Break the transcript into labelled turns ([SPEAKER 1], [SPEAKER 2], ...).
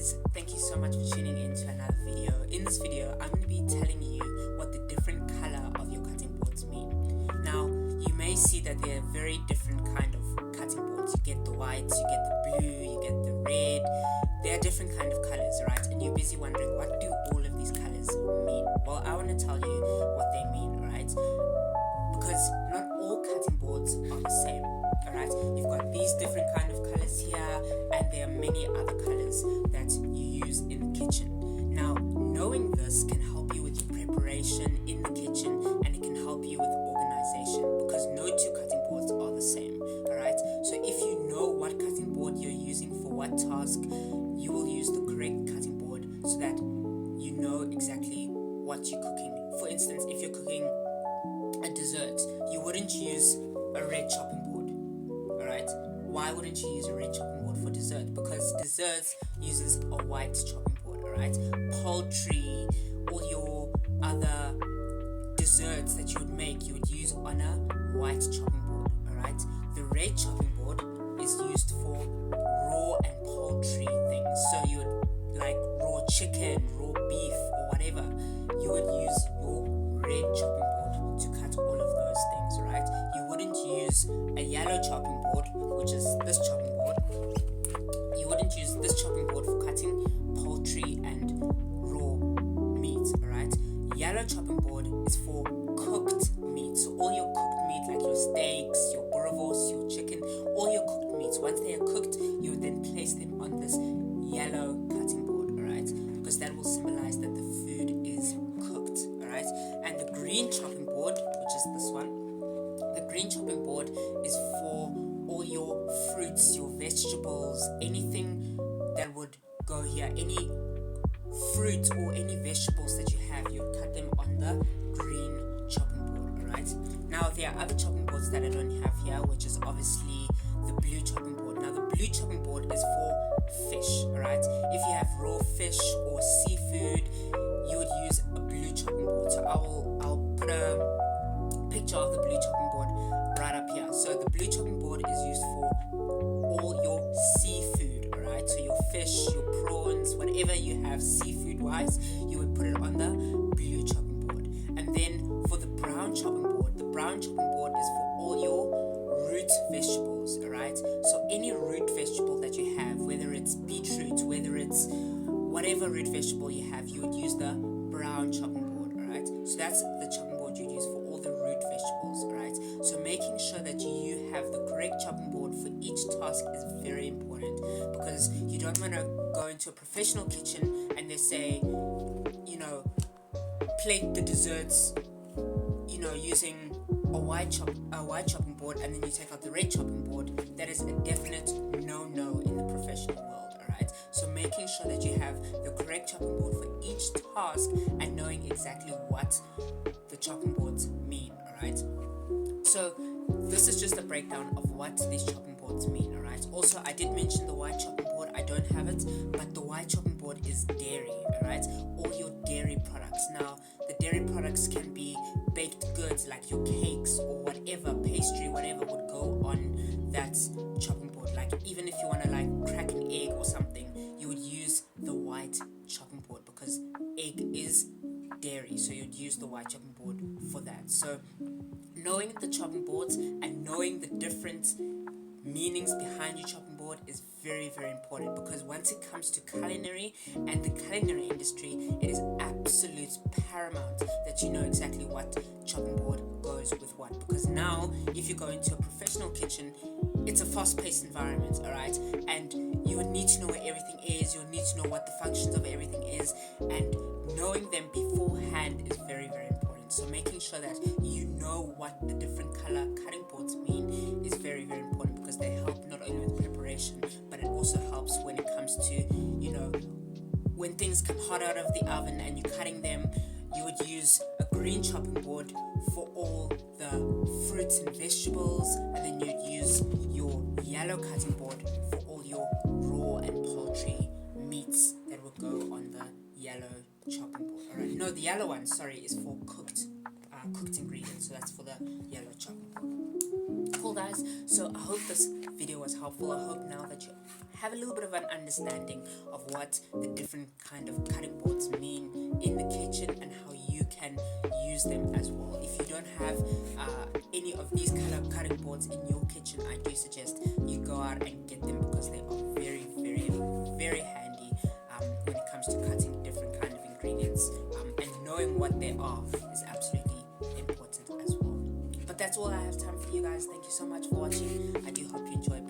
[SPEAKER 1] guys, thank you so much for tuning in to another video. In this video, I'm going to be telling you what the different color of your cutting boards mean. Now, you may see that there are very different kind of cutting boards. You get the whites, you get the blue, you get the red. There are different kind of colors, right? And you're busy wondering, what do all of these colors mean? Well, I want to tell you what they mean, right? Because not all cutting boards are the same, alright? You've got these different kind of colors here, and there are many other colors that you use in the kitchen. Now, knowing this can help you with your preparation in the kitchen, and it can help you with organization, because no two cutting boards are the same, alright? So if you know what cutting board you're using for what task, you will use the correct cutting board so that you know exactly what you're cooking. For instance, if you're cooking a dessert, you wouldn't use a red chopping board, alright? Why wouldn't you use a red chopping board for dessert? Because desserts uses a white chopping board, alright? Poultry, all your other desserts that you would make, you would use on a white chopping board, alright? The red chopping board is used for raw and poultry things. So you would like raw chicken, raw beef, or whatever. You would use your red chopping board to cut all of those things, right? You wouldn't use a yellow chopping board, which is this chopping board. You wouldn't use this chopping board for cutting poultry and raw meat, alright? Yellow chopping board is for cooked meat. So all your cooked meat, like your steaks, your boerewors, your chicken, all your cooked meats, once they are cooked, you would then place them on this yellow cutting board, alright? Because that will symbolize that the food is cooked, alright? And the green chopping board, which is this one, the green chopping board is for all your fruits, your vegetables, anything that would go here, any fruit or any vegetables that you have, you would cut them on the green chopping board, alright? Now, there are other chopping boards that I don't have here, which is obviously the blue chopping board. Now, the blue chopping board is for fish, alright? If you have raw fish or seafood, you would use a blue chopping board. So I'll put a picture of the blue chopping board right up here. So the blue chopping board is used for all your seafood, alright? So your fish, your prawns, whatever you have seafood wise, you would put it on the blue chopping board. And then for the brown chopping board, the brown chopping board is for all your root vegetables, alright? So any root vegetable that you have, whether it's beetroot, whether it's whatever root vegetable you have, you would use the brown chopping board, alright? So that's the chopping board you'd use for all the root vegetables, alright? So making sure that you have the correct chopping board for each task is very important, because you don't want to go into a professional kitchen and they say, plate the desserts, using a white chopping board, and then you take out the red chopping board. That is a definite no-no in the professional world, alright? So making sure that you have the correct chopping board for each task and knowing exactly what the chopping boards mean, alright? So this is just a breakdown of what these chopping boards mean, alright? Also, I did mention the white chopping board. I don't have it, but the white chopping board is dairy, alright? All your dairy products. Now, the dairy products can be baked goods like your cakes or whatever, pastry, whatever would go on that chopping board. Like even if you want to like crack an egg or something, you would use the white chopping board because egg is dairy, so you'd use the white chopping board for that. So knowing the chopping boards and knowing the different meanings behind your chopping board is very, very important, because once it comes to culinary and the culinary industry, it is absolute paramount that you know exactly what chopping board goes with what. Because now, if you go into a professional kitchen, it's a fast-paced environment, alright? And you would need to know where everything is, you would need to know what the functions of everything is, and knowing them beforehand is very, very important. So making sure that you know what the different color cutting boards mean is very, very important, because they help not only with preparation, but it also helps when it comes to, when things come hot out of the oven and you're cutting them. You would use a green chopping board for all the fruits and vegetables, and then you'd use your yellow cutting board for all your raw and poultry meats that would go on the yellow chopping board. Alright, no, the yellow one, is for cooked ingredients, so that's for the yellow chopping board. Cool, guys. So I hope this video was helpful. I hope now that you have a little bit of an understanding of what the different kind of cutting boards mean in the kitchen and how you can use them as well. If you don't have any of these color cutting boards in your kitchen, I do suggest you go out and get them, because they are very, very, very handy when it comes to cutting different kind of ingredients, and knowing what they are is absolutely important as well. But that's all I have time for you guys. Thank you so much for watching. I do hope you enjoyed